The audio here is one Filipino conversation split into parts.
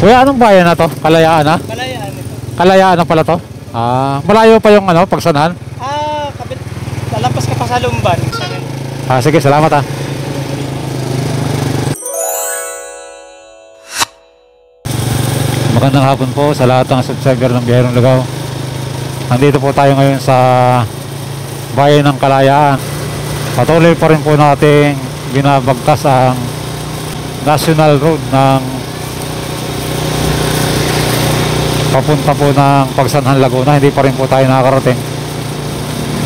Kuya, anong bayan na to? Kalayaan na? Kalayaan ito. Kalayaan na pala to? Malayo pa yung ano, Pagsanahan? Kapit. Lalapas ka pa sa Lumban. Sige, salamat ah. Magandang hapon po sa lahat ng subscriber ng Biyahero Ligao. Nandito po tayo ngayon sa bayan ng Kalayaan. Patuloy pa rin po nating binabagtas ang National Road ng papunta po ng Pagsanhan, Laguna. Hindi pa rin po tayo nakakarating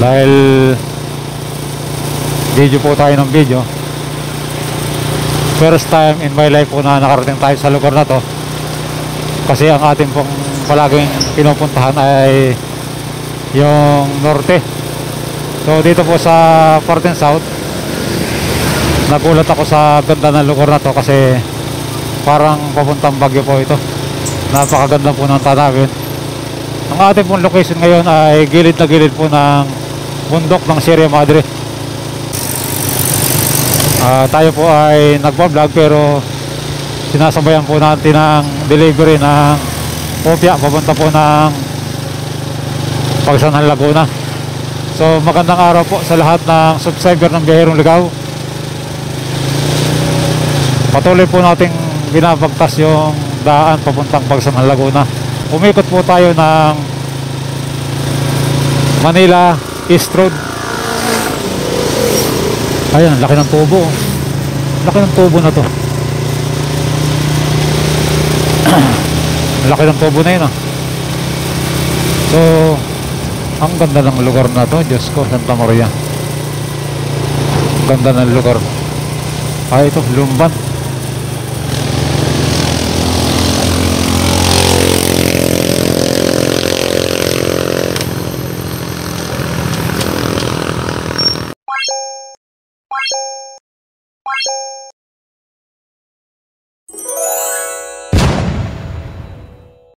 dahil video po tayo ng video. First time in my life po na nakarating tayo sa lugar na to, kasi ang ating pong palaging pinupuntahan ay yung norte. So dito po sa Parten South, nagulat ako sa ganda ng lugar na to kasi parang papuntang Baguio po ito. Napakaganda po ng tanawin. Ang ating pong location ngayon ay gilid na gilid po ng bundok ng Sierra Madre. Tayo po ay nagpa-vlog pero sinasabayan po natin ang delivery ng kopya papunta po ng Pagsanhan, Laguna. So magandang araw po sa lahat ng subscriber ng Biyahero Ligao. Patuloy po nating binabagtas yung daan papuntang Pagsanhan, Laguna. Umikot po tayo ng Manila East Road. Ayan, laki ng tubo. Laki ng tubo na to. Laki ng tubo na yun. So ang ganda ng lugar na to. Diyos ko, Santa Maria. Ganda ng lugar. Ito, Lumban.